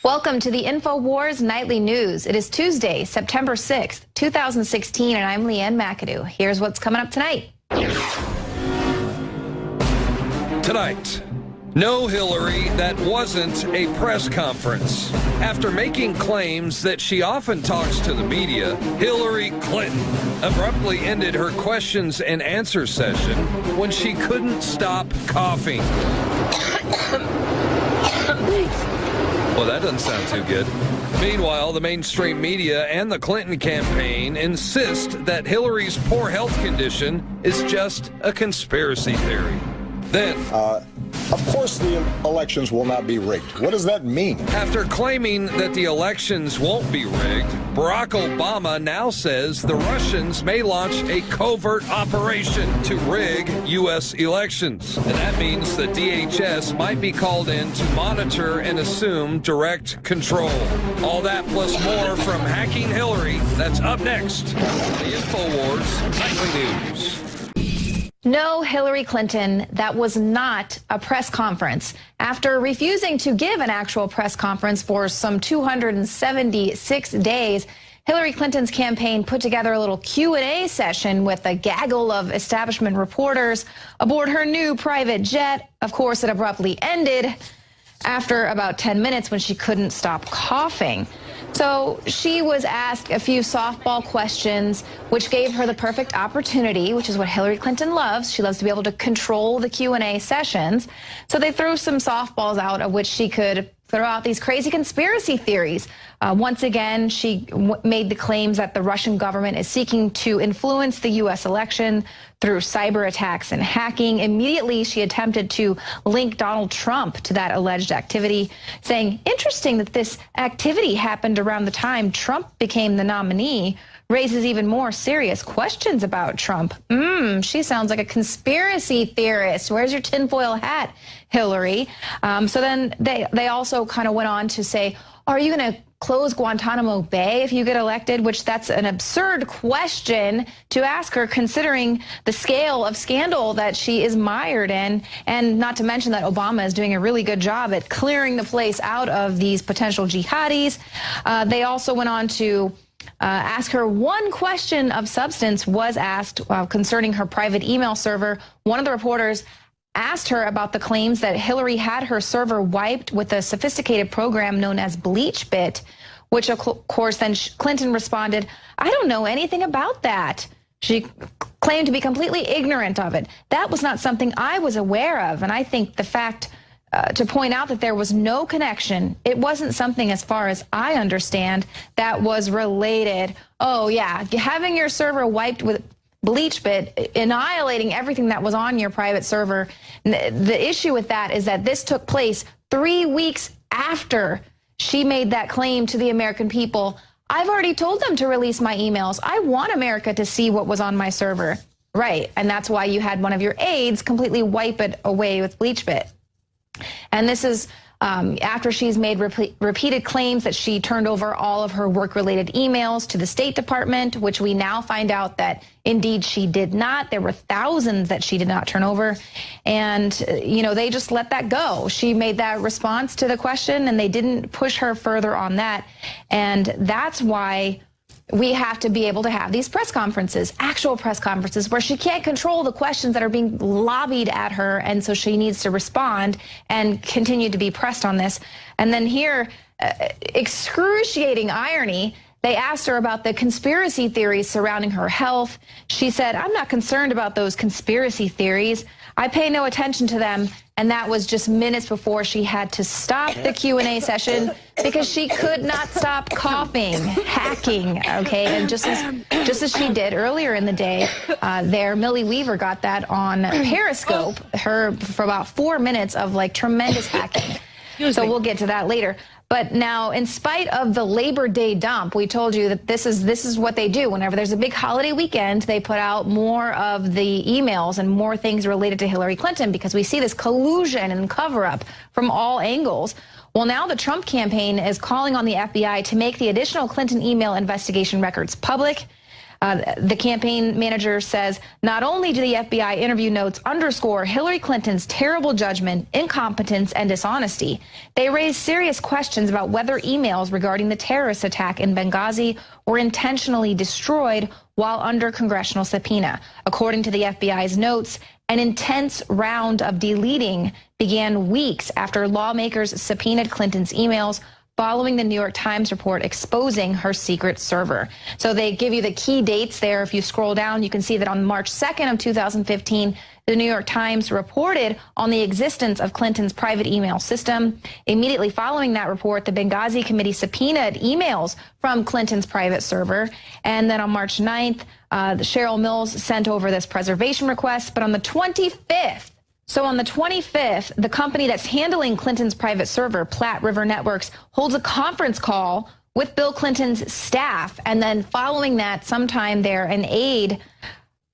Welcome to the INFOWARS Nightly News. It is Tuesday, September 6th, 2016, and I'm Leanne McAdoo. Here's what's coming up tonight. Tonight, no Hillary, that wasn't a press conference. After making claims that she often talks to the media, Hillary Clinton abruptly ended her questions and answer session when she couldn't stop coughing. Well, that doesn't sound too good. Meanwhile, the mainstream media and the Clinton campaign insist that Hillary's poor health condition is just a conspiracy theory. Then, of course the elections will not be rigged. What does that mean? After claiming that the elections won't be rigged, Barack Obama now says the Russians may launch a covert operation to rig U.S. elections. And that means the DHS might be called in to monitor and assume direct control. All that plus more from Hacking Hillary. That's up next. The INFOWARS Nightly News. No, Hillary Clinton, that was not a press conference. After refusing to give an actual press conference for some 276 days, Hillary Clinton's campaign put together a little Q&A session with a gaggle of establishment reporters aboard her new private jet. Of course, it abruptly ended after about 10 minutes when she couldn't stop coughing. So she was asked a few softball questions, which gave her the perfect opportunity, which is what Hillary Clinton loves. She loves to be able to control the Q&A sessions. So they threw some softballs out of which she could throw out these crazy conspiracy theories. Once again, she made the claims that the Russian government is seeking to influence the U.S. election through cyber attacks and hacking. Immediately, she attempted to link Donald Trump to that alleged activity, saying, interesting that this activity happened around the time Trump became the nominee, raises even more serious questions about Trump. She sounds like a conspiracy theorist. Where's your tinfoil hat, Hillary? So then they also kind of went on to say, are you going to close Guantanamo Bay if you get elected? Which that's an absurd question to ask her, considering the scale of scandal that she is mired in, and not to mention that Obama is doing a really good job at clearing the place out of these potential jihadis. They also went on to ask her one question of substance was asked concerning her private email server. One of the reporters asked her about the claims that Hillary had her server wiped with a sophisticated program known as BleachBit, which of course then Clinton responded, I don't know anything about that. She claimed to be completely ignorant of it. That was not something I was aware of. And I think the fact to point out that there was no connection, it wasn't something, as far as I understand, that was related. Oh yeah, having your server wiped with BleachBit, annihilating everything that was on your private server. The issue with that is that this took place 3 weeks after she made that claim to the American people. I've already told them to release my emails. I want America to see what was on my server. Right, and that's why you had one of your aides completely wipe it away with BleachBit. And this is after she's made repeated claims that she turned over all of her work-related emails to the State Department, which we now find out that indeed she did not. There were thousands that she did not turn over. And, you know, they just let that go. She made that response to the question, and they didn't push her further on that. And that's why we have to be able to have these press conferences, actual press conferences, where she can't control the questions that are being lobbied at her, and so she needs to respond and continue to be pressed on this. And then here, excruciating irony, they asked her about the conspiracy theories surrounding her health. She said, I'm not concerned about those conspiracy theories. I pay no attention to them. And that was just minutes before she had to stop the Q&A session because she could not stop coughing, hacking, okay? And just as she did earlier in the day, Millie Weaver got that on Periscope, her for about 4 minutes of like tremendous hacking. So we'll get to that later. But now, in spite of the Labor Day dump, we told you that this is what they do. Whenever there's a big holiday weekend, they put out more of the emails and more things related to Hillary Clinton, because we see this collusion and cover-up from all angles. Well, now the Trump campaign is calling on the FBI to make the additional Clinton email investigation records public. The campaign manager says not only do the FBI interview notes underscore Hillary Clinton's terrible judgment, incompetence, and dishonesty, they raise serious questions about whether emails regarding the terrorist attack in Benghazi were intentionally destroyed while under congressional subpoena. According to the FBI's notes, an intense round of deleting began weeks after lawmakers subpoenaed Clinton's emails following the New York Times report exposing her secret server. So they give you the key dates there. If you scroll down, you can see that on March 2nd of 2015, the New York Times reported on the existence of Clinton's private email system. Immediately following that report, the Benghazi committee subpoenaed emails from Clinton's private server. And then on March 9th, Cheryl Mills sent over this preservation request. But on the 25th, the company that's handling Clinton's private server, Platte River Networks, holds a conference call with Bill Clinton's staff. And then following that, sometime there, an aide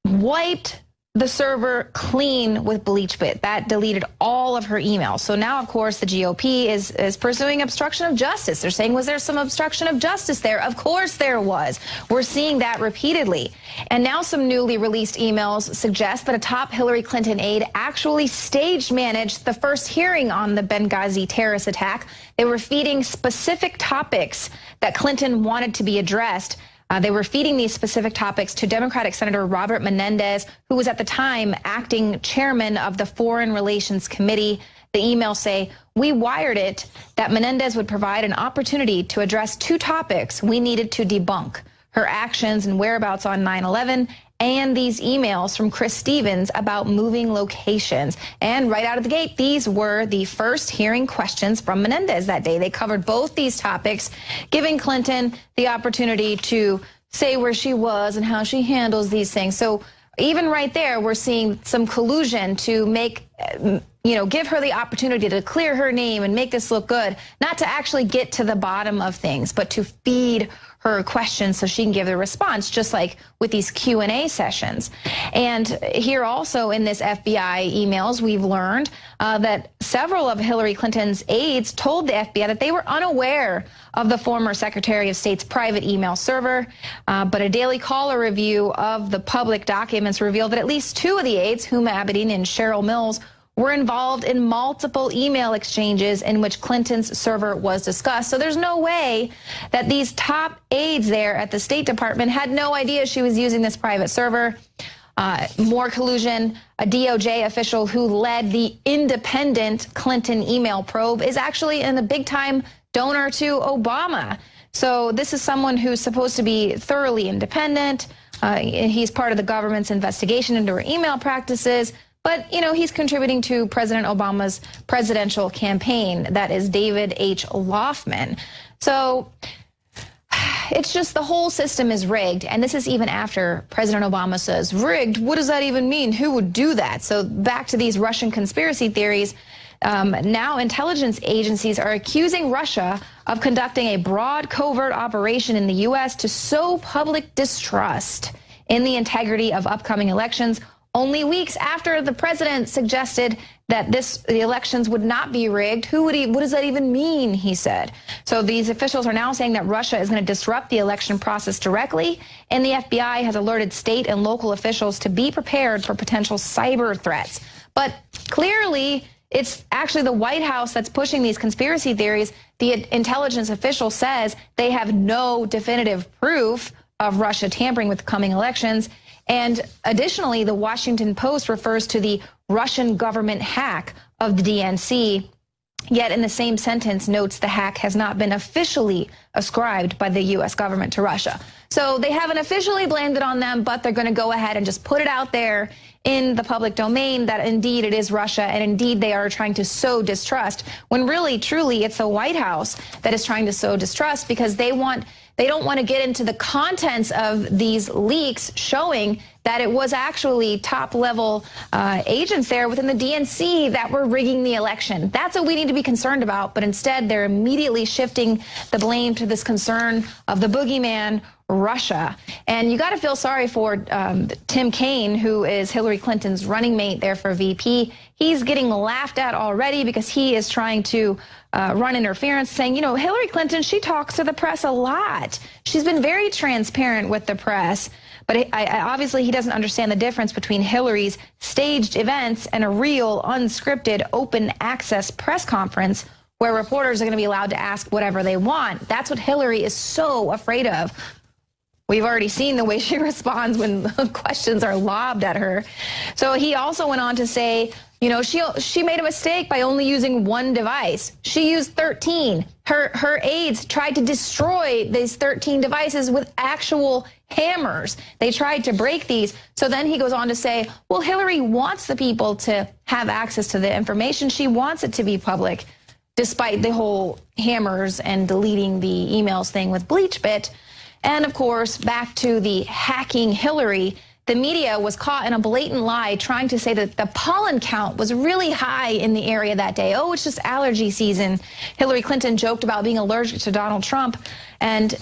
wiped the server clean with BleachBit. That deleted all of her emails. So now, of course, the GOP is pursuing obstruction of justice. They're saying, was there some obstruction of justice there? Of course there was. We're seeing that repeatedly. And now some newly released emails suggest that a top Hillary Clinton aide actually stage managed the first hearing on the Benghazi terrorist attack. They were feeding specific topics that Clinton wanted to be addressed. They were feeding these specific topics to Democratic Senator Robert Menendez, who was at the time acting chairman of the Foreign Relations Committee. The emails say, we wired it that Menendez would provide an opportunity to address two topics we needed to debunk: her actions and whereabouts on 9/11, and these emails from Chris Stevens about moving locations. And right out of the gate, these were the first hearing questions from Menendez that day. They covered both these topics, giving Clinton the opportunity to say where she was and how she handles these things. So even right there, we're seeing some collusion to make, give her the opportunity to clear her name and make this look good, not to actually get to the bottom of things, but to feed her questions so she can give the response, just like with these Q&A sessions. And here also in this FBI emails, we've learned that several of Hillary Clinton's aides told the FBI that they were unaware of the former Secretary of State's private email server. But a Daily Caller review of the public documents revealed that at least two of the aides, Huma Abedin and Cheryl Mills, were involved in multiple email exchanges in which Clinton's server was discussed. So there's no way that these top aides there at the State Department had no idea she was using this private server. More collusion. A DOJ official who led the independent Clinton email probe is actually a big-time donor to Obama. So this is someone who's supposed to be thoroughly independent. He's part of the government's investigation into her email practices. But, he's contributing to President Obama's presidential campaign. That is David H. Loffman. So it's just the whole system is rigged. And this is even after President Obama says, rigged? What does that even mean? Who would do that? So back to these Russian conspiracy theories. Now intelligence agencies are accusing Russia of conducting a broad covert operation in the U.S. to sow public distrust in the integrity of upcoming elections, only weeks after the president suggested that the elections would not be rigged. What does that even mean, he said. So these officials are now saying that Russia is going to disrupt the election process directly, and the FBI has alerted state and local officials to be prepared for potential cyber threats. But clearly, it's actually the White House that's pushing these conspiracy theories. The intelligence official says they have no definitive proof of Russia tampering with the coming elections. And additionally, the Washington Post refers to the Russian government hack of the DNC, yet in the same sentence notes the hack has not been officially ascribed by the U.S. government to Russia. So they haven't officially blamed it on them, but they're going to go ahead and just put it out there in the public domain that indeed it is Russia and indeed they are trying to sow distrust, when really, truly, it's the White House that is trying to sow distrust because they don't want to get into the contents of these leaks showing that it was actually top-level agents there within the DNC that were rigging the election. That's what we need to be concerned about, but instead they're immediately shifting the blame to this concern of the boogeyman, Russia. And you got to feel sorry for Tim Kaine, who is Hillary Clinton's running mate there for VP. He's getting laughed at already because he is trying to run interference, saying, Hillary Clinton, she talks to the press a lot. She's been very transparent with the press. But obviously he doesn't understand the difference between Hillary's staged events and a real, unscripted, open access press conference where reporters are going to be allowed to ask whatever they want. That's what Hillary is so afraid of. We've already seen the way she responds when questions are lobbed at her. So he also went on to say, you know, she made a mistake by only using one device. She used 13. Her aides tried to destroy these 13 devices with actual hammers. They tried to break these. So then he goes on to say, well, Hillary wants the people to have access to the information. She wants it to be public, despite the whole hammers and deleting the emails thing with BleachBit. And of course, back to the hacking Hillary, the media was caught in a blatant lie trying to say that the pollen count was really high in the area that day. Oh, it's just allergy season. Hillary Clinton joked about being allergic to Donald Trump. And,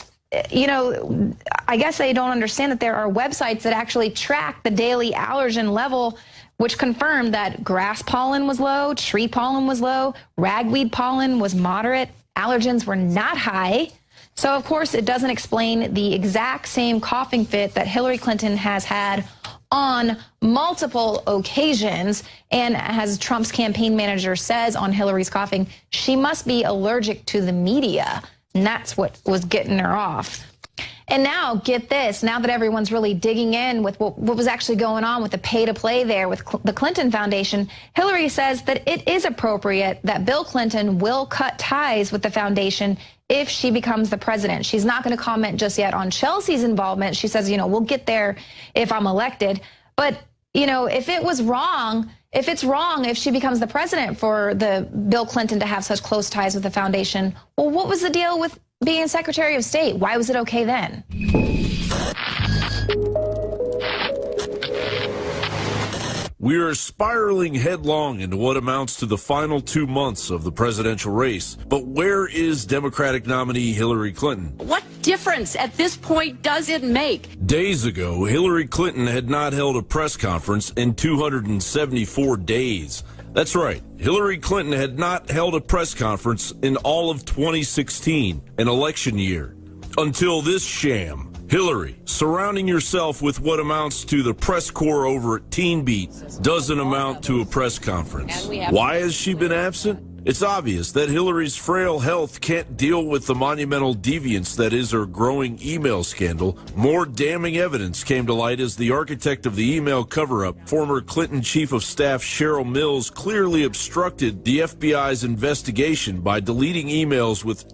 you know, I guess they don't understand that there are websites that actually track the daily allergen level, which confirmed that grass pollen was low, tree pollen was low, ragweed pollen was moderate, allergens were not high. So, of course, it doesn't explain the exact same coughing fit that Hillary Clinton has had on multiple occasions. And as Trump's campaign manager says on Hillary's coughing, she must be allergic to the media. And that's what was getting her off. And now, get this, now that everyone's really digging in with what was actually going on with the pay-to-play there with the Clinton Foundation, Hillary says that it is appropriate that Bill Clinton will cut ties with the foundation if she becomes the president. She's not going to comment just yet on Chelsea's involvement. She says, you know, we'll get there if I'm elected. But, you know, if it was wrong, if it's wrong if she becomes the president for the Bill Clinton to have such close ties with the foundation, well, what was the deal with being Secretary of State? Why was it okay then? We are spiraling headlong into what amounts to the final 2 months of the presidential race. But where is Democratic nominee Hillary Clinton? What difference at this point does it make? Days ago, Hillary Clinton had not held a press conference in 274 days. That's right. Hillary Clinton had not held a press conference in all of 2016, an election year. Until this sham. Hillary, surrounding yourself with what amounts to the press corps over at Teen Beat doesn't amount to a press conference. Why has she been absent? It's obvious that Hillary's frail health can't deal with the monumental deviance that is her growing email scandal. More damning evidence came to light as the architect of the email cover-up, former Clinton Chief of Staff Cheryl Mills, clearly obstructed the FBI's investigation by deleting emails with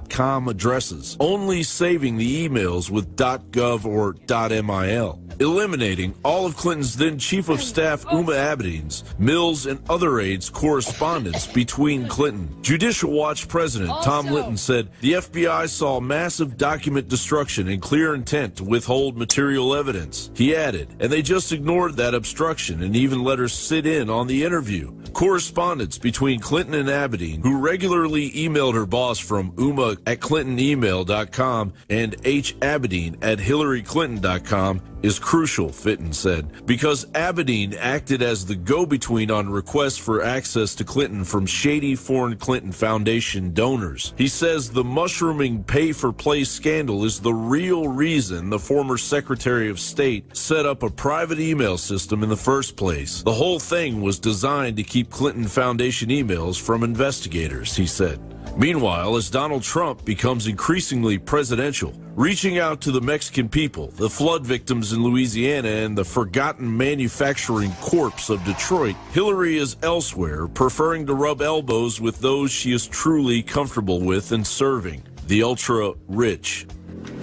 .com addresses, only saving the emails with .gov or .mil. Eliminating all of Clinton's then Chief of Staff Uma Abedin's, Mills, and other aides' correspondence between Clinton. Judicial Watch President Tom Litton said the FBI saw massive document destruction and clear intent to withhold material evidence. He added, and they just ignored that obstruction and even let her sit in on the interview. Correspondence between Clinton and Abedin, who regularly emailed her boss from Uma at ClintonEmail.com and H. Abedin at HillaryClinton.com, is crucial, Fitton said, because Abedin acted as the go-between on requests for access to Clinton from shady foreign Clinton Foundation donors. He says the mushrooming pay-for-play scandal is the real reason the former Secretary of State set up a private email system in the first place. The whole thing was designed to keep Clinton Foundation emails from investigators, he said. Meanwhile, as Donald Trump becomes increasingly presidential, reaching out to the Mexican people, the flood victims in Louisiana, and the forgotten manufacturing corpse of Detroit, Hillary is elsewhere, preferring to rub elbows with those she is truly comfortable with and serving, the ultra-rich.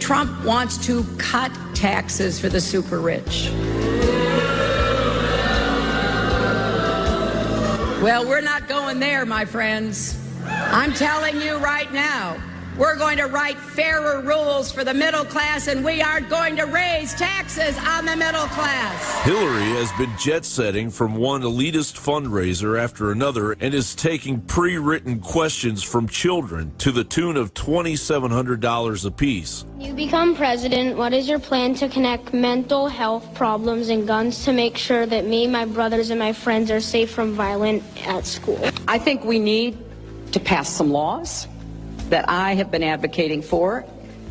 Trump wants to cut taxes for the super rich. Well, we're not going there, my friends. I'm telling you right now, we're going to write fairer rules for the middle class, and we aren't going to raise taxes on the middle class. Hillary has been jet-setting from one elitist fundraiser after another and is taking pre-written questions from children to the tune of $2,700 apiece. You become president, what is your plan to connect mental health problems and guns to make sure that me, my brothers, and my friends are safe from violence at school? I think we need to pass some laws that I have been advocating for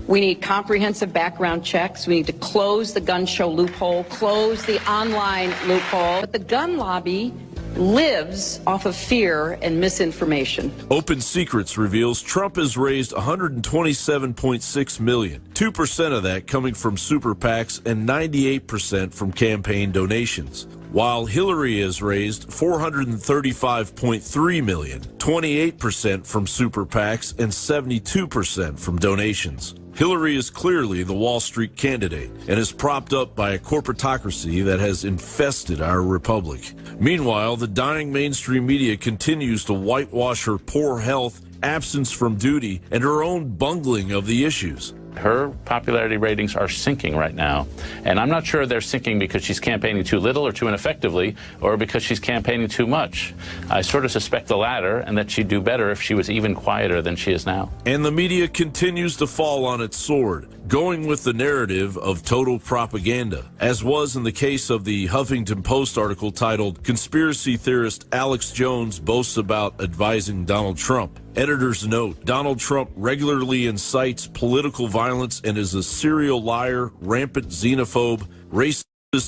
We need comprehensive background checks. We need to close the gun show loophole, close the online loophole. But the gun lobby lives off of fear and misinformation. Open Secrets reveals Trump has raised $127.6 million, 2% of that coming from super PACs and 98% from campaign donations, while Hillary has raised $435.3 million, 28% from super PACs and 72% from donations. Hillary is clearly the Wall Street candidate and is propped up by a corporatocracy that has infested our republic. Meanwhile, the dying mainstream media continues to whitewash her poor health, absence from duty, and her own bungling of the issues. Her popularity ratings are sinking right now, and I'm not sure they're sinking because she's campaigning too little or too ineffectively, or because she's campaigning too much. I sort of suspect the latter, and that she'd do better if she was even quieter than she is now. And the media continues to fall on its sword, going with the narrative of total propaganda, as was in the case of the Huffington Post article titled "Conspiracy Theorist Alex Jones Boasts About Advising Donald Trump." Editor's note, Donald Trump regularly incites political violence and is a serial liar, rampant xenophobe, racist,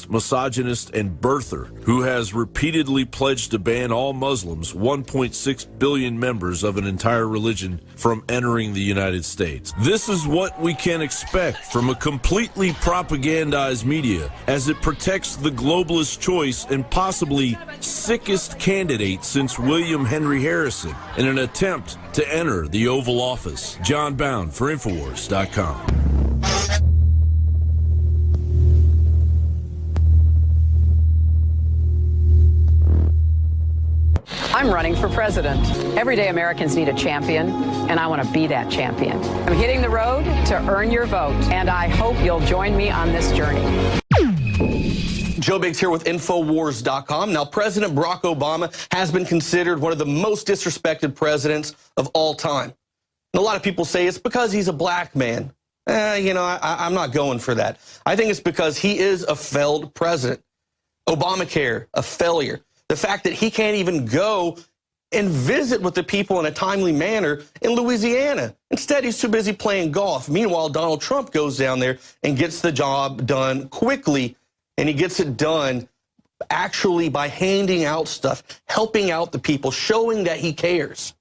misogynist, and birther who has repeatedly pledged to ban all Muslims, 1.6 billion members of an entire religion, from entering the United States. This is what we can expect from a completely propagandized media as it protects the globalist choice and possibly sickest candidate since William Henry Harrison in an attempt to enter the Oval Office. John Bound for INFOWARS.com. I'm running for president. Everyday Americans need a champion, and I want to be that champion. I'm hitting the road to earn your vote, and I hope you'll join me on this journey. Joe Biggs here with INFOWARS.com. Now, President Barack Obama has been considered one of the most disrespected presidents of all time. And a lot of people say it's because he's a black man. I'm not going for that. I think it's because he is a failed president. Obamacare, a failure. The fact that he can't even go and visit with the people in a timely manner in Louisiana. Instead, he's too busy playing golf. Meanwhile, Donald Trump goes down there and gets the job done quickly, and he gets it done actually by handing out stuff, helping out the people, showing that he cares.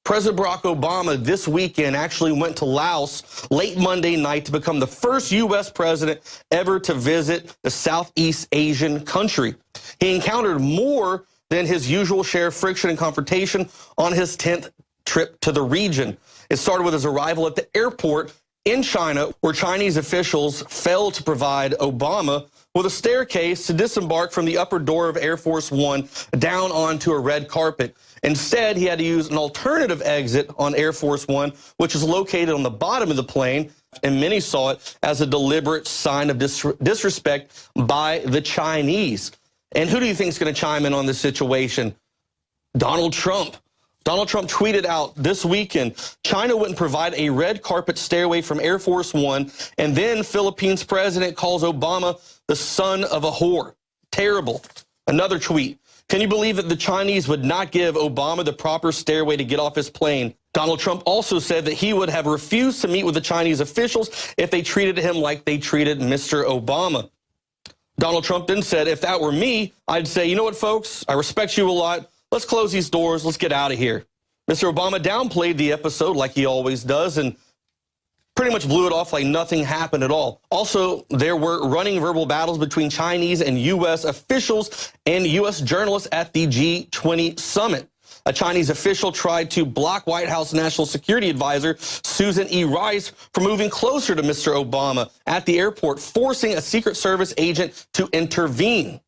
President Barack Obama this weekend actually went to Laos late Monday night to become the first U.S. president ever to visit the Southeast Asian country. He encountered more than his usual share of friction and confrontation on his 10th trip to the region. It started with his arrival at the airport in China, where Chinese officials failed to provide Obama with a staircase to disembark from the upper door of Air Force One down onto a red carpet. Instead, he had to use an alternative exit on Air Force One, which is located on the bottom of the plane, and many saw it as a deliberate sign of disrespect by the Chinese. And who do you think is going to chime in on this situation? Donald Trump. Donald Trump tweeted out this weekend, China wouldn't provide a red carpet stairway from Air Force One, and then Philippines president calls Obama the son of a whore. Terrible. Another tweet. Can you believe that the Chinese would not give Obama the proper stairway to get off his plane? Donald Trump also said that he would have refused to meet with the Chinese officials if they treated him like they treated Mr. Obama. Donald Trump then said, if that were me, I'd say, you know what, folks, I respect you a lot. Let's close these doors. Let's get out of here. Mr. Obama downplayed the episode like he always does and pretty much blew it off like nothing happened at all. Also, there were running verbal battles between Chinese and U.S. officials and U.S. journalists at the G20 summit. A Chinese official tried to block White House National Security Advisor Susan E. Rice from moving closer to Mr. Obama at the airport, forcing a Secret Service agent to intervene.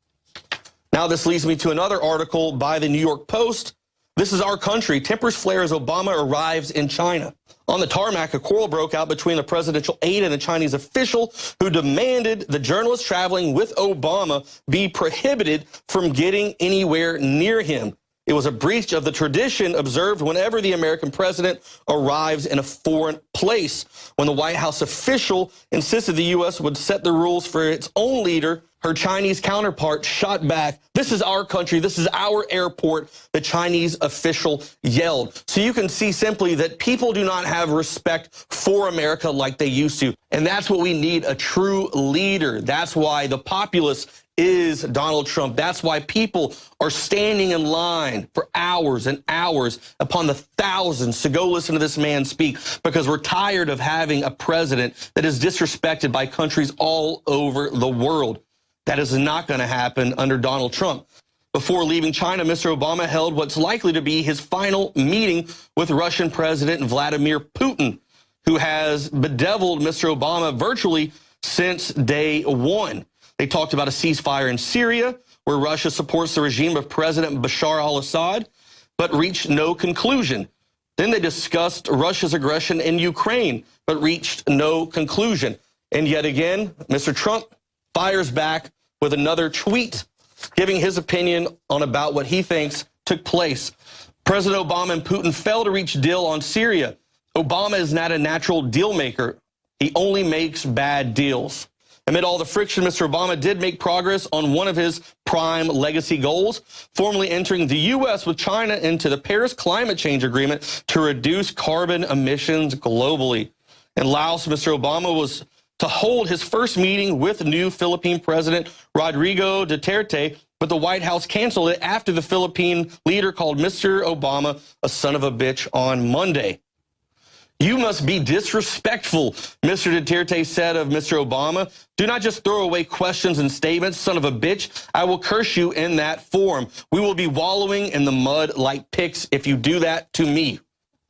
Now this leads me to another article by the New York Post. This is our country. Tempers flare as Obama arrives in China. On the tarmac, a quarrel broke out between a presidential aide and a Chinese official who demanded the journalist traveling with Obama be prohibited from getting anywhere near him. It was a breach of the tradition observed whenever the American president arrives in a foreign place. When the White House official insisted the U.S. would set the rules for its own leader, her Chinese counterpart shot back, "This is our country, this is our airport," the Chinese official yelled. So you can see simply that people do not have respect for America like they used to. And that's what we need, a true leader. That's why the populace is Donald Trump. That's why people are standing in line for hours and hours upon the thousands to go listen to this man speak, because we're tired of having a president that is disrespected by countries all over the world. That is not going to happen under Donald Trump. Before leaving China, Mr. Obama held what's likely to be his final meeting with Russian President Vladimir Putin, who has bedeviled Mr. Obama virtually since day one. They talked about a ceasefire in Syria, where Russia supports the regime of President Bashar al-Assad, but reached no conclusion. Then they discussed Russia's aggression in Ukraine, but reached no conclusion. And yet again, Mr. Trump fires back with another tweet, giving his opinion on about what he thinks took place. President Obama and Putin failed to reach a deal on Syria. Obama is not a natural deal maker. He only makes bad deals. Amid all the friction, Mr. Obama did make progress on one of his prime legacy goals, formally entering the U.S. with China into the Paris Climate Change Agreement to reduce carbon emissions globally. In Laos, Mr. Obama was to hold his first meeting with new Philippine President Rodrigo Duterte, but the White House canceled it after the Philippine leader called Mr. Obama a son of a bitch on Monday. "You must be disrespectful," Mr. Duterte said of Mr. Obama. "Do not just throw away questions and statements, son of a bitch. I will curse you in that form. We will be wallowing in the mud like pigs if you do that to me."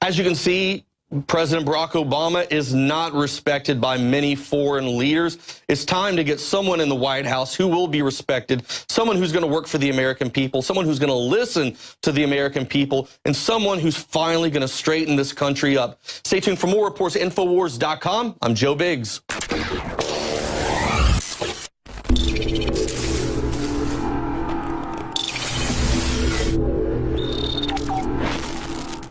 As you can see, President Barack Obama is not respected by many foreign leaders. It's time to get someone in the White House who will be respected, someone who's going to work for the American people, someone who's going to listen to the American people, and someone who's finally going to straighten this country up. Stay tuned for more reports at INFOWARS.com. I'm Joe Biggs.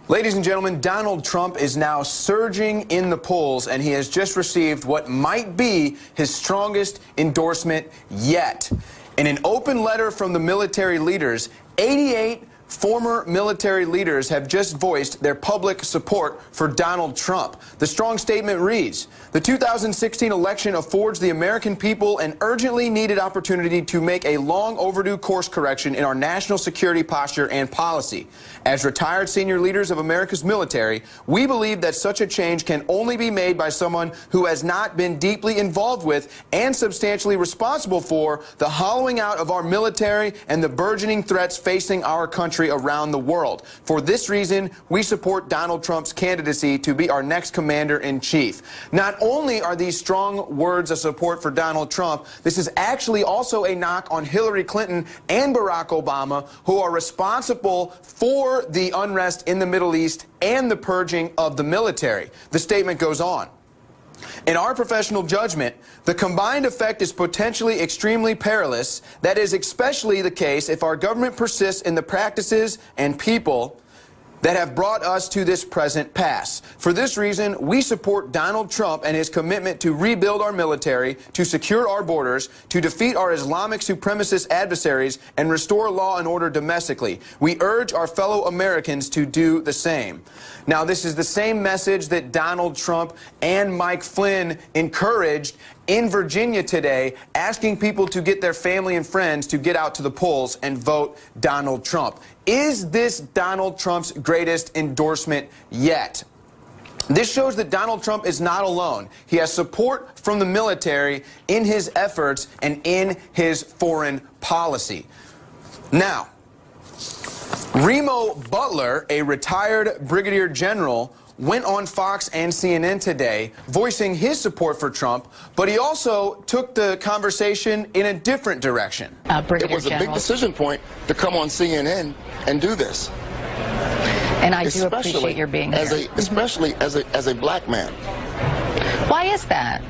Ladies and gentlemen, Donald Trump is now surging in the polls, and he has just received what might be his strongest endorsement yet. In an open letter from the military leaders, 88 former military leaders have just voiced their public support for Donald Trump. The strong statement reads, "The 2016 election affords the American people an urgently needed opportunity to make a long overdue course correction in our national security posture and policy. As retired senior leaders of America's military, we believe that such a change can only be made by someone who has not been deeply involved with and substantially responsible for the hollowing out of our military and the burgeoning threats facing our country around the world. For this reason, we support Donald Trump's candidacy to be our next commander-in-chief." Not only are these strong words of support for Donald Trump, this is actually also a knock on Hillary Clinton and Barack Obama, who are responsible for the unrest in the Middle East and the purging of the military. The statement goes on. "In our professional judgment, the combined effect is potentially extremely perilous. That is especially the case if our government persists in the practices and people that have brought us to this present pass. For this reason, we support Donald Trump and his commitment to rebuild our military, to secure our borders, to defeat our Islamic supremacist adversaries, and restore law and order domestically. We urge our fellow Americans to do the same." Now, this is the same message that Donald Trump and Mike Flynn encouraged in Virginia today, asking people to get their family and friends to get out to the polls and vote Donald Trump. Is this Donald Trump's greatest endorsement yet? This shows that Donald Trump is not alone. He has support from the military in his efforts and in his foreign policy. Now, Remo Butler, a retired brigadier general, went on Fox and CNN today voicing his support for Trump, but he also took the conversation in a different direction. It was a big decision point to come on CNN and do this. And I do appreciate your being here. Especially as a black man. Why is that?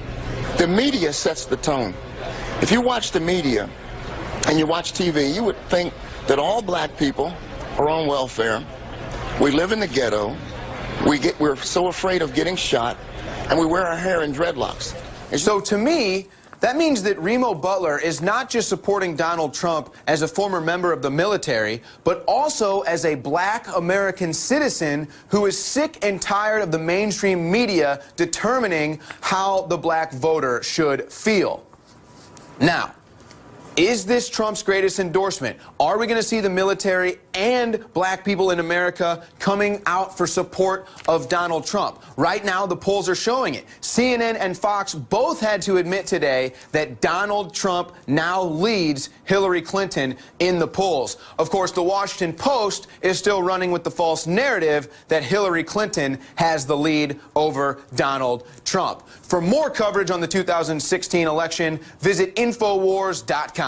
The media sets the tone. If you watch the media and you watch TV, you would think that all black people are on welfare. We live in the ghetto. We're so afraid of getting shot, and we wear our hair in dreadlocks. So to me, That means that Remo Butler is not just supporting Donald Trump as a former member of the military, but also as a black American citizen who is sick and tired of the mainstream media determining how the black voter should feel. Now, is this Trump's greatest endorsement? Are we going to see the military and black people in America coming out for support of Donald Trump? Right now, the polls are showing it. CNN and Fox both had to admit today that Donald Trump now leads Hillary Clinton in the polls. Of course, the Washington Post is still running with the false narrative that Hillary Clinton has the lead over Donald Trump. For more coverage on the 2016 election, visit INFOWARS.com.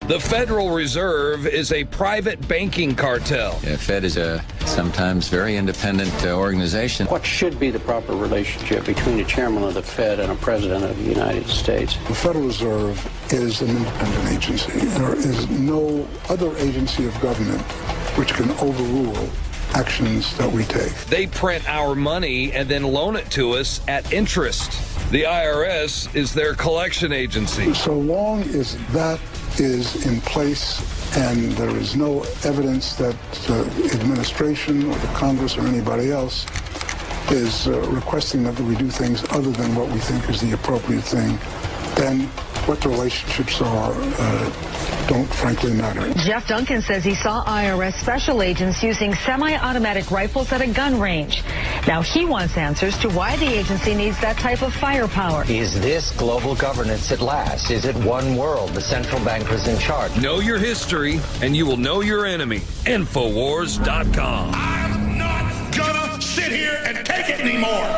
The Federal Reserve is a private banking cartel. The Fed is a sometimes very independent organization. What should be the proper relationship between a chairman of the Fed and a president of the United States? The Federal Reserve is an independent agency. There is no other agency of government which can overrule actions that we take. They print our money and then loan it to us at interest. The IRS is their collection agency. So long as that is in place and there is no evidence that the administration or the Congress or anybody else is requesting that we do things other than what we think is the appropriate thing, then what the relationships are don't frankly matter. Jeff Duncan says he saw IRS special agents using semi-automatic rifles at a gun range. Now he wants answers to why the agency needs that type of firepower. Is this global governance at last? Is it one world? The central bankers in charge. Know your history, and you will know your enemy. INFOWARS.com. I'm not gonna sit here and take it anymore.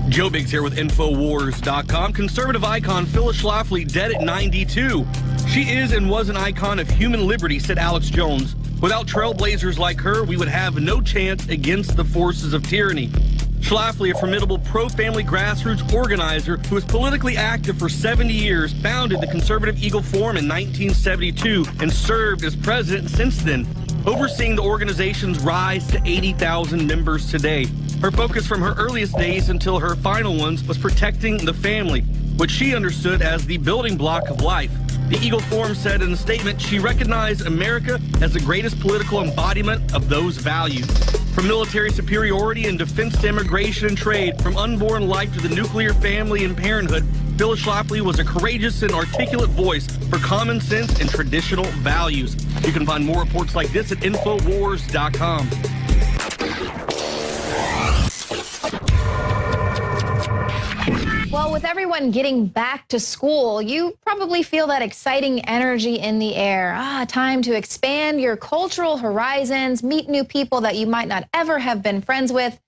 Joe Biggs here with InfoWars.com. Conservative icon Phyllis Schlafly dead at 92. She is and was an icon of human liberty, said Alex Jones. Without trailblazers like her, we would have no chance against the forces of tyranny. Schlafly, a formidable pro-family grassroots organizer who was politically active for 70 years, founded the Conservative Eagle Forum in 1972 and served as president since then, overseeing the organization's rise to 80,000 members today. Her focus from her earliest days until her final ones was protecting the family, which she understood as the building block of life. The Eagle Forum said in a statement she recognized America as the greatest political embodiment of those values. From military superiority and defense to immigration and trade, from unborn life to the nuclear family and parenthood, Phyllis Schlafly was a courageous and articulate voice for common sense and traditional values. You can find more reports like this at InfoWars.com. Well, with everyone getting back to school, you probably feel that exciting energy in the air. Time to expand your cultural horizons, meet new people that you might not ever have been friends with.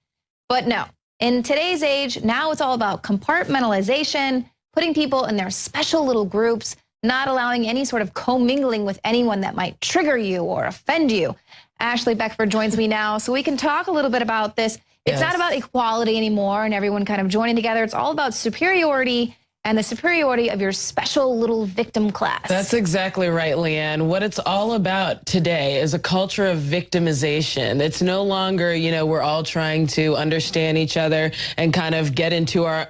But no, in today's age, now it's all about compartmentalization, putting people in their special little groups, not allowing any sort of commingling with anyone that might trigger you or offend you. Ashley Beckford joins me now so we can talk a little bit about this. It's not about equality anymore and everyone kind of joining together. It's all about superiority and the superiority of your special little victim class. That's exactly right, Leanne. What it's all about today is a culture of victimization. It's no longer, we're all trying to understand each other and kind of get into our,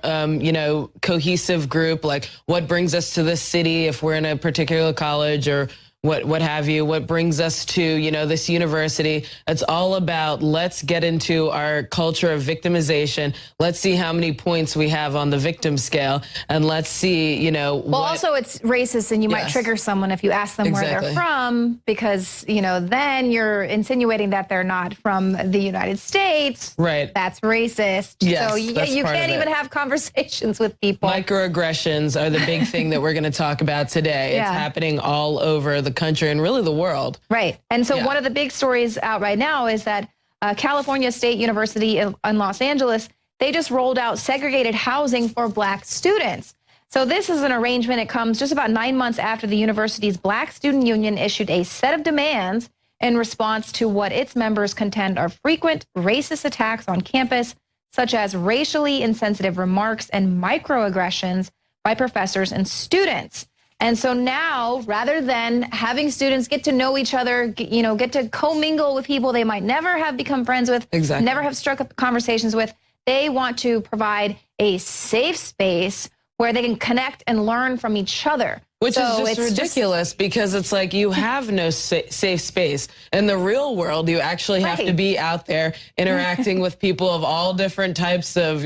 cohesive group, like what brings us to this city if we're in a particular college or what have you, what brings us to, this university. It's all about let's get into our culture of victimization. Let's see how many points we have on the victim scale. And let's see, Well, also it's racist and you might trigger someone if you ask them where they're from because, then you're insinuating that they're not from the United States. Right. That's racist. Yes, so you can't even have conversations with people. Microaggressions are the big thing that we're going to talk about today. It's happening all over the country and really the world. Right. And so one of the big stories out right now is that California State University in Los Angeles, they just rolled out segregated housing for black students. So this is an arrangement. It comes just about 9 months after the university's Black Student Union issued a set of demands in response to what its members contend are frequent racist attacks on campus, such as racially insensitive remarks and microaggressions by professors and students. And so now, rather than having students get to know each other, get to commingle with people they might never have become friends with, never have struck up conversations with, they want to provide a safe space where they can connect and learn from each other. Which is just ridiculous because it's like you have no safe space. In the real world, you actually have to be out there interacting with people of all different types of,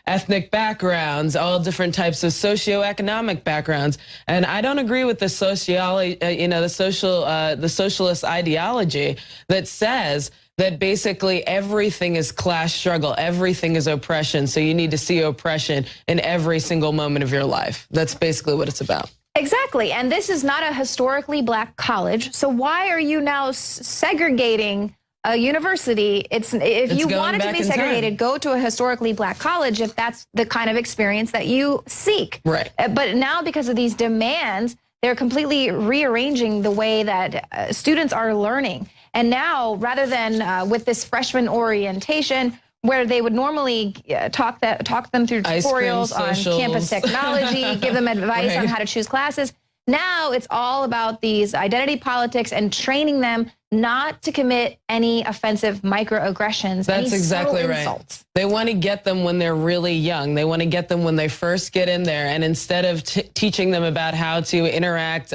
ethnic backgrounds, all different types of socioeconomic backgrounds. And I don't agree with the the socialist ideology that says that basically everything is class struggle, everything is oppression. So you need to see oppression in every single moment of your life. That's basically what it's about. Exactly. And this is not a historically black college. So why are you now segregating a university? If you want it to be segregated, go to a historically black college if that's the kind of experience that you seek. Right. But now because of these demands, they're completely rearranging the way that students are learning. And now, rather than with this freshman orientation, where they would normally talk them through tutorials on campus technology, give them advice on how to choose classes. Now it's all about these identity politics and training them not to commit any offensive microaggressions. That's exactly right. Insults. They want to get them when they're really young. They want to get them when they first get in there. And instead of teaching them about how to interact,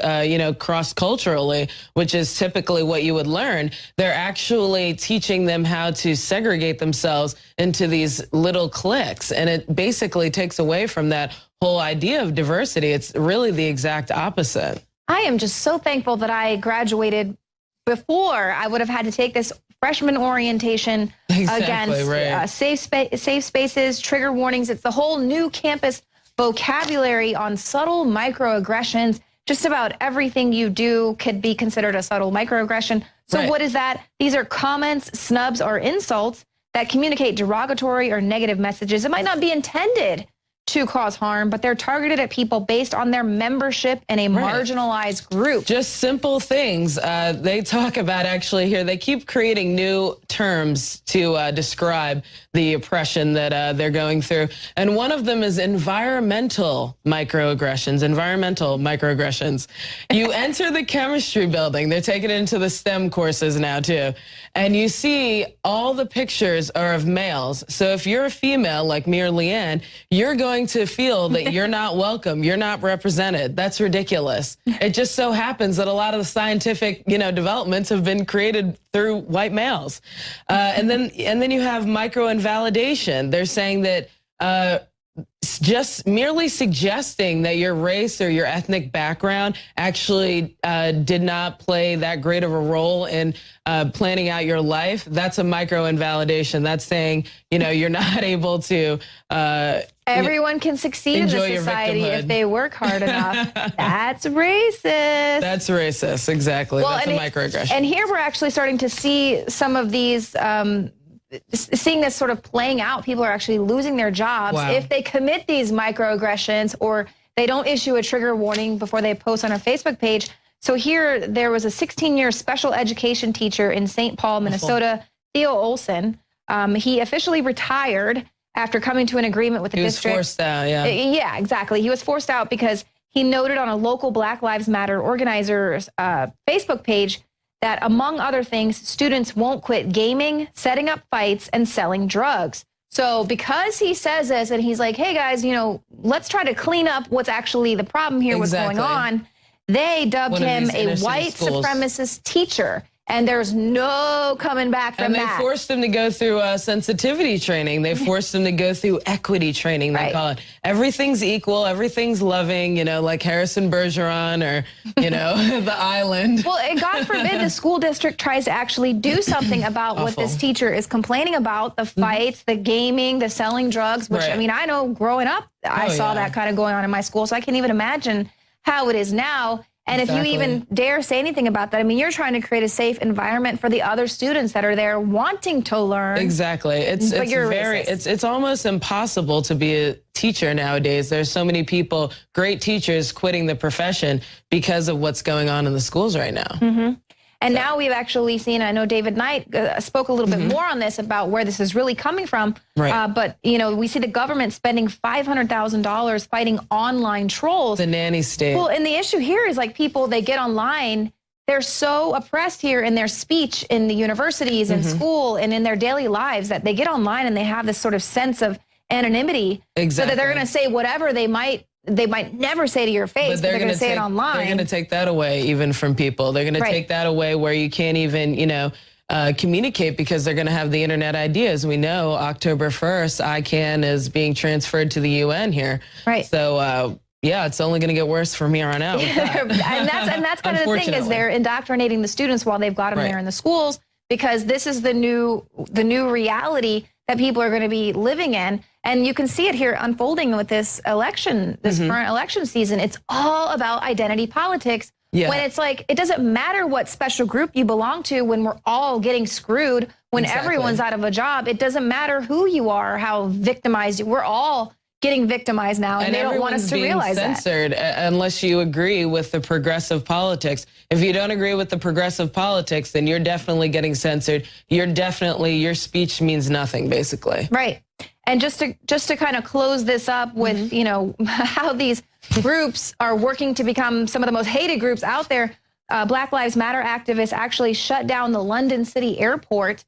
cross-culturally, which is typically what you would learn, they're actually teaching them how to segregate themselves into these little cliques. And it basically takes away from that whole idea of diversity. It's really the exact opposite. I am just so thankful that I graduated before I would have had to take this freshman orientation against safe spaces, trigger warnings. It's the whole new campus vocabulary on subtle microaggressions. Just about everything you do could be considered a subtle microaggression. So what is that? These are comments, snubs, or insults that communicate derogatory or negative messages. It might not be intended to cause harm, but they're targeted at people based on their membership in a marginalized group. Just simple things. They talk about actually here, they keep creating new terms to describe the oppression that they're going through. And one of them is environmental microaggressions. Environmental microaggressions. You enter the chemistry building. They're taking it into the STEM courses now too. And you see all the pictures are of males. So if you're a female like me or Leanne, you're going to feel that you're not welcome, you're not represented. That's ridiculous. It just so happens that a lot of the scientific, developments have been created through white males. And then you have micro-invalidation. They're saying that just merely suggesting that your race or your ethnic background actually did not play that great of a role in planning out your life, that's a micro-invalidation. That's saying, you're not able to everyone can succeed in this society if they work hard enough. That's racist. That's racist, exactly. Well, that's a microaggression. And here we're actually starting to see some of these, seeing this sort of playing out. People are actually losing their jobs if they commit these microaggressions or they don't issue a trigger warning before they post on a Facebook page. So here, there was a 16-year special education teacher in St. Paul, Minnesota, Theo Olson. He officially retired after coming to an agreement with the district. He was forced out, Yeah, exactly. He was forced out because he noted on a local Black Lives Matter organizer's Facebook page that, among other things, students won't quit gaming, setting up fights, and selling drugs. So because he says this and he's like, hey, guys, let's try to clean up what's actually the problem here, what's going on, they dubbed him a white supremacist teacher. And there's no coming back from that. And they forced them to go through sensitivity training. They forced them to go through equity training, they call it. Everything's equal, everything's loving, like Harrison Bergeron or, The Island. Well, and God forbid the school district tries to actually do something about what this teacher is complaining about, the fights, the gaming, the selling drugs, which, I know growing up, I saw that kind of going on in my school, so I can't even imagine how it is now. And if you even dare say anything about that, you're trying to create a safe environment for the other students that are there wanting to learn. Exactly. It's almost impossible to be a teacher nowadays. There's so many people, great teachers, quitting the profession because of what's going on in the schools right now. And now we've actually seen, I know David Knight spoke a little bit more on this about where this is really coming from. Right. But, you know, we see the government spending $500,000 fighting online trolls. The nanny state. Well, and the issue here is like people, they get online, they're so oppressed here in their speech in the universities and school and in their daily lives that they get online and they have this sort of sense of anonymity. Exactly. So that they're going to say whatever they might never say to your face, but they're going to say it online. They're going to take that away even from people. They're going to take that away where you can't even, you know, communicate because they're going to have the internet ideas. We know October 1st, ICANN is being transferred to the UN here. Right. So, yeah, it's only going to get worse from here on out. and that's kind of the thing is they're indoctrinating the students while they've got them there in the schools because this is the new reality that people are going to be living in. And you can see it here unfolding with this election, this current election season. It's all about identity politics. Yeah. When it's like, it doesn't matter what special group you belong to when we're all getting screwed, when everyone's out of a job, it doesn't matter who you are, how victimized you, we're all getting victimized now, and they don't want us to realize that. Censored unless you agree with the progressive politics. If you don't agree with the progressive politics, then you're definitely getting censored. Your speech means nothing, basically. Right. And just to kind of close this up with, you know, how these groups are working to become some of the most hated groups out there, Black Lives Matter activists actually shut down the London City airport.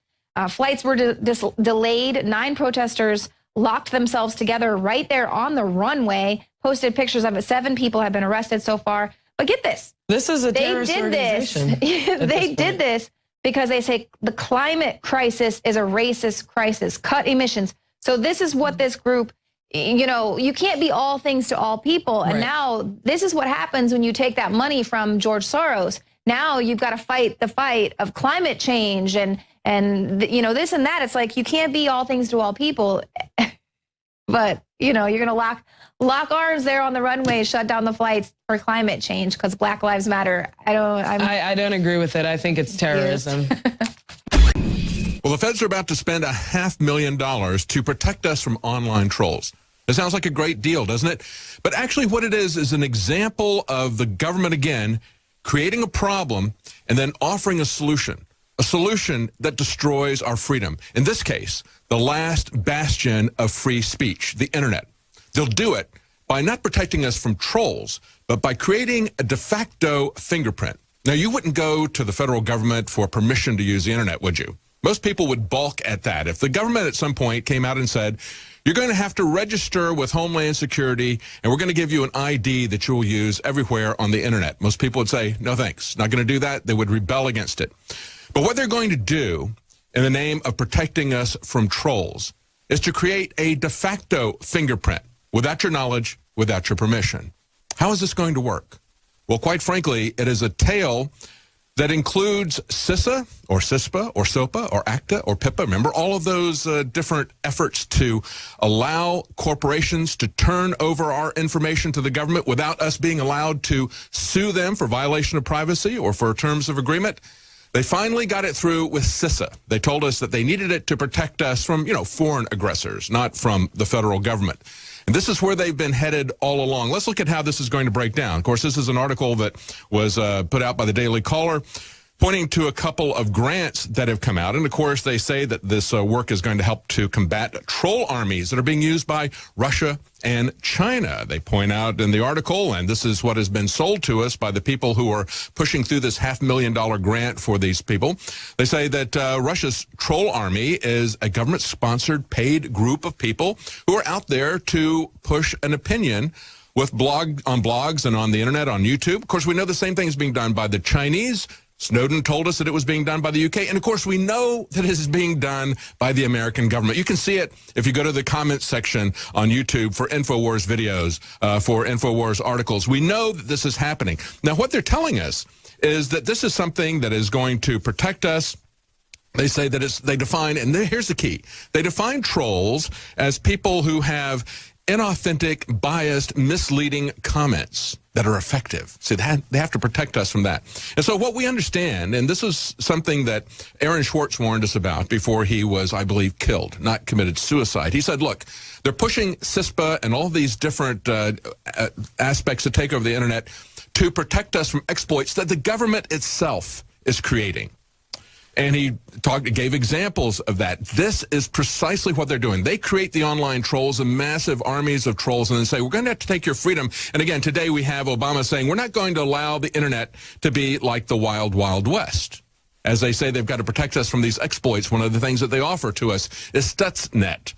Flights were delayed. 9 protesters locked themselves together right there on the runway, posted pictures of it. 7 people have been arrested so far. But get this. This is a terrorist organization. They did this because they say the climate crisis is a racist crisis. Cut emissions. So this is what this group, you know, you can't be all things to all people. And now this is what happens when you take that money from George Soros. Now you've got to fight the fight of climate change and you know, this and that. It's like you can't be all things to all people. But, you know, you're going to lock arms there on the runway, shut down the flights for climate change because Black Lives Matter. I don't agree with it. I think it's terrorism. Well, the feds are about to spend $500,000 to protect us from online trolls. It sounds like a great deal, doesn't it? But actually what it is an example of the government, again, creating a problem and then offering a solution that destroys our freedom. In this case, the last bastion of free speech, the internet. They'll do it by not protecting us from trolls, but by creating a de facto fingerprint. Now, you wouldn't go to the federal government for permission to use the internet, would you? Most people would balk at that. If the government at some point came out and said, you're going to have to register with Homeland Security, and we're going to give you an ID that you will use everywhere on the internet, most people would say, no thanks, not going to do that. They would rebel against it. But what they're going to do in the name of protecting us from trolls is to create a de facto fingerprint without your knowledge, without your permission. How is this going to work? Well, quite frankly, it is a tale that includes CISA or CISPA or SOPA or ACTA or PIPA. Remember all of those different efforts to allow corporations to turn over our information to the government without us being allowed to sue them for violation of privacy or for terms of agreement. They finally got it through with CISA. They told us that they needed it to protect us from, you know, foreign aggressors, not from the federal government. And this is where they've been headed all along. Let's look at how this is going to break down. Of course, this is an article that was put out by the Daily Caller, pointing to a couple of grants that have come out. And, of course, they say that this work is going to help to combat troll armies that are being used by Russia and China. They point out in the article, and this is what has been sold to us by the people who are pushing through this $500,000 grant for these people. They say that Russia's troll army is a government-sponsored paid group of people who are out there to push an opinion with on blogs and on the internet, on YouTube. Of course, we know the same thing is being done by the Chinese. Snowden told us that it was being done by the UK. And, of course, we know that it is being done by the American government. You can see it if you go to the comments section on YouTube for INFOWARS videos, for INFOWARS articles. We know that this is happening. Now, what they're telling us is that this is something that is going to protect us. They say that they define, and here's the key, they define trolls as people who have inauthentic, biased, misleading comments that are effective. See, they have to protect us from that. And so what we understand, and this is something that Aaron Schwartz warned us about before he was, I believe, killed, not committed suicide. He said, look, they're pushing CISPA and all these different aspects to take over the internet to protect us from exploits that the government itself is creating. And he gave examples of that. This is precisely what they're doing. They create the online trolls, and massive armies of trolls, and then say, we're going to have to take your freedom. And again, today we have Obama saying, we're not going to allow the internet to be like the wild, wild west. As they say, they've got to protect us from these exploits. One of the things that they offer to us is Stuxnet.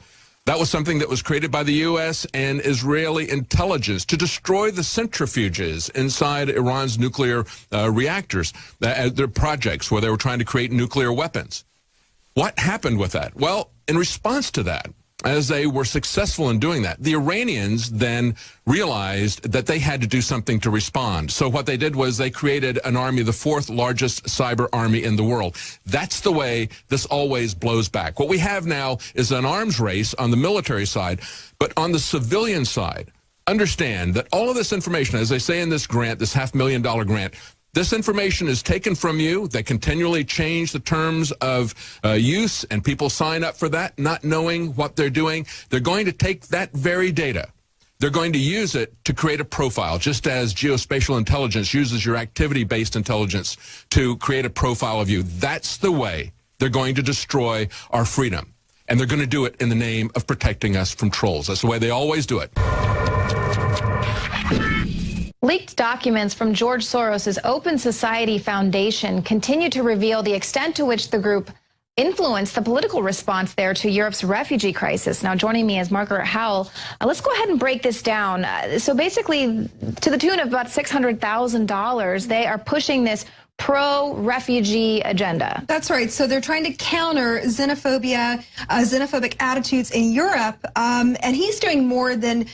That was something that was created by the U.S. and Israeli intelligence to destroy the centrifuges inside Iran's nuclear reactors, their projects where they were trying to create nuclear weapons. What happened with that? Well, in response to that, as they were successful in doing that, the Iranians then realized that they had to do something to respond. So what they did was they created an army, the fourth largest cyber army in the world. That's the way this always blows back. What we have now is an arms race on the military side, but on the civilian side, understand that all of this information, as they say in this grant, this $500,000 grant, this information is taken from you. They continually change the terms of use, and people sign up for that, not knowing what they're doing. They're going to take that very data. They're going to use it to create a profile, just as geospatial intelligence uses your activity-based intelligence to create a profile of you. That's the way they're going to destroy our freedom. And they're going to do it in the name of protecting us from trolls. That's the way they always do it. Leaked documents from George Soros' Open Society Foundation continue to reveal the extent to which the group influenced the political response there to Europe's refugee crisis. Now, joining me is Margaret Howell. Let's go ahead and break this down. So basically, to the tune of about $600,000, they are pushing this pro-refugee agenda. That's right. So they're trying to counter xenophobia, xenophobic attitudes in Europe, and he's doing more than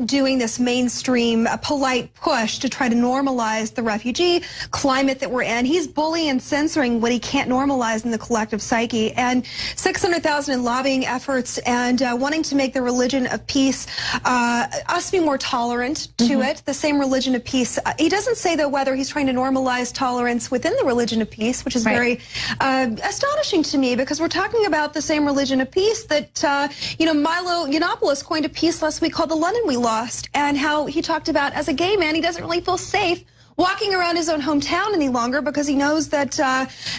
doing this mainstream polite push to try to normalize the refugee climate that we're in. He's bullying and censoring what he can't normalize in the collective psyche. And $600,000 in lobbying efforts and wanting to make the religion of peace, us be more tolerant to it, the same religion of peace. He doesn't say, though, whether he's trying to normalize tolerance within the religion of peace, which is very astonishing to me, because we're talking about the same religion of peace that, Milo Yiannopoulos coined a piece last week called The London We Lost, and how he talked about, as a gay man, he doesn't really feel safe walking around his own hometown any longer because he knows that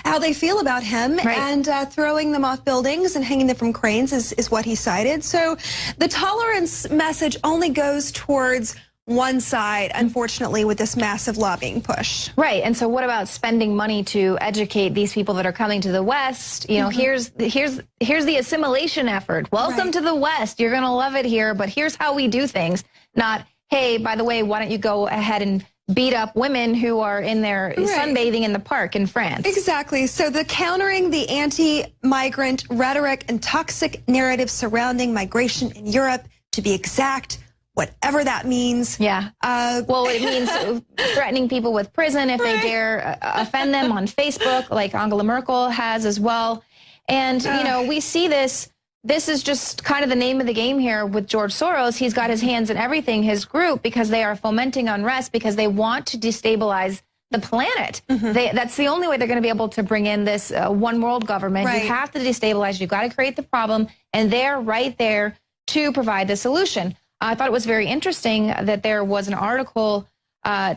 how they feel about him, and throwing them off buildings and hanging them from cranes is what he cited. So the tolerance message only goes towards one side, unfortunately, with this massive lobbying push. Right, and so what about spending money to educate these people that are coming to the West? You know, here's the assimilation effort. Welcome to the West. You're going to love it here, but here's how we do things. Not, hey, by the way, why don't you go ahead and beat up women who are in there sunbathing in the park in France. Exactly. So the countering the anti-migrant rhetoric and toxic narrative surrounding migration in Europe, to be exact, whatever that means. Yeah. Well, it means threatening people with prison if they dare offend them on Facebook, like Angela Merkel has as well. And, you know, we see this. This is just kind of the name of the game here with George Soros. He's got his hands in everything, his group, because they are fomenting unrest, because they want to destabilize the planet. That's the only way they're going to be able to bring in this one world government. You have to destabilize. You've got to create the problem. And they're right there to provide the solution. I thought it was very interesting that there was an article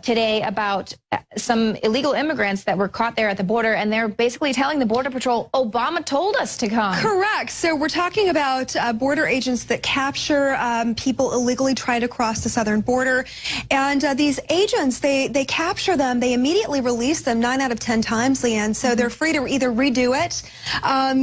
today about some illegal immigrants that were caught there at the border, and they're basically telling the Border Patrol, Obama told us to come. Correct. So we're talking about border agents that capture people illegally trying to cross the southern border. And these agents, they capture them, they immediately release them 9 out of 10 times, Leanne. So they're free to either redo it,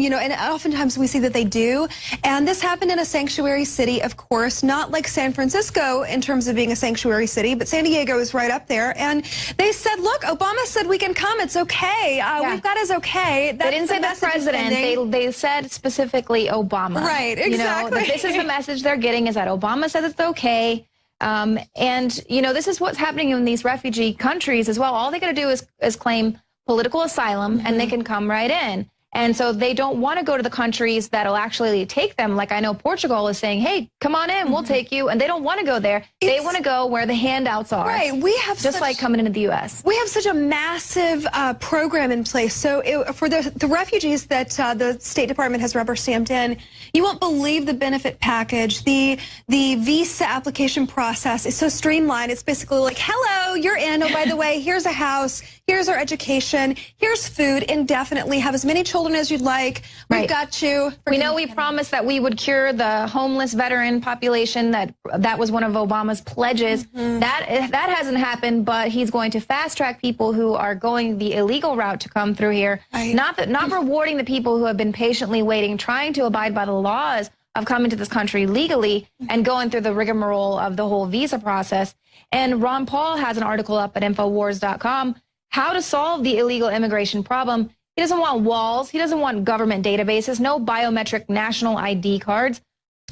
you know, and oftentimes we see that they do. And this happened in a sanctuary city, of course, not like San Francisco in terms of being a sanctuary city, but San Diego is right up there. And they said, look, Obama said we can come. It's okay. We've got his okay. They didn't say the president. They said specifically Obama. Right, exactly. You know, this is the message they're getting, is that Obama said it's okay. And, you know, this is what's happening in these refugee countries as well. All they got to do is claim political asylum, and they can come right in. And so they don't want to go to the countries that'll actually take them. Like I know Portugal is saying, hey, come on in, we'll take you. And they don't want to go there. They want to go where the handouts are. Right. We have just like coming into the U.S. We have such a massive program in place. So for the refugees that the State Department has rubber stamped in, you won't believe the benefit package. The visa application process is so streamlined. It's basically like, hello, you're in. Oh, by the way, here's a house. Here's our education. Here's food indefinitely. Have as many children as you'd like. We've got you. We know we promised that we would cure the homeless veteran population. That was one of Obama's pledges. That hasn't happened, but he's going to fast track people who are going the illegal route to come through here. Not rewarding the people who have been patiently waiting, trying to abide by the laws of coming to this country legally and going through the rigmarole of the whole visa process. And Ron Paul has an article up at INFOWARS.com, how to solve the illegal immigration problem. He doesn't want walls. He doesn't want government databases, no biometric national ID cards.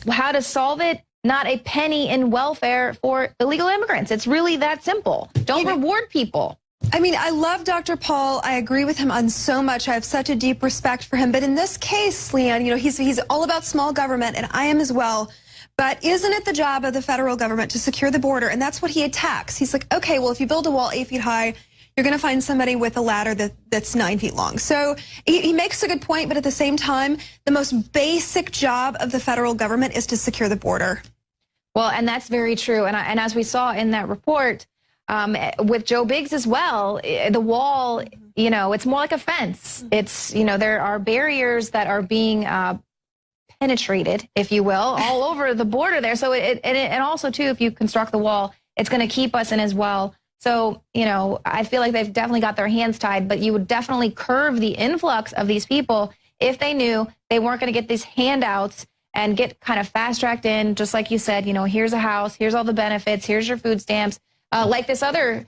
How to solve it? Not a penny in welfare for illegal immigrants. It's really that simple. Don't reward people. I mean, I love Dr. Paul. I agree with him on so much. I have such a deep respect for him. But in this case, Leanne, you know, he's all about small government, and I am as well. But isn't it the job of the federal government to secure the border? And that's what he attacks. He's like, okay, well, if you build a wall 8 feet high, you're going to find somebody with a ladder that's 9 feet long. So he makes a good point, but at the same time, the most basic job of the federal government is to secure the border. Well, and that's very true. And as we saw in that report with Joe Biggs as well, the wall, you know, it's more like a fence. It's, you know, there are barriers that are being penetrated, if you will, all over the border there. So and also, too, if you construct the wall, it's going to keep us in as well. So, you know, I feel like they've definitely got their hands tied, but you would definitely curb the influx of these people if they knew they weren't going to get these handouts and get kind of fast-tracked in, just like you said, you know, here's a house, here's all the benefits, here's your food stamps. Like this other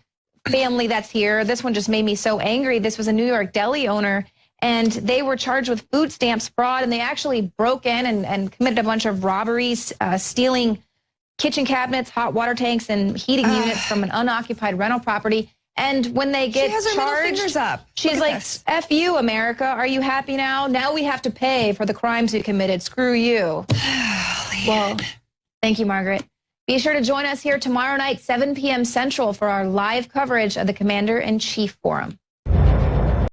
family that's here, this one just made me so angry. This was a New York deli owner, and they were charged with food stamps fraud, and they actually broke in and committed a bunch of robberies, stealing kitchen cabinets, hot water tanks, and heating units from an unoccupied rental property. And when they get charged, she's like, F you, America. Are you happy now? Now we have to pay for the crimes you committed. Screw you. Well, thank you, Margaret. Be sure to join us here tomorrow night, 7 p.m. Central, for our live coverage of the Commander-in-Chief Forum.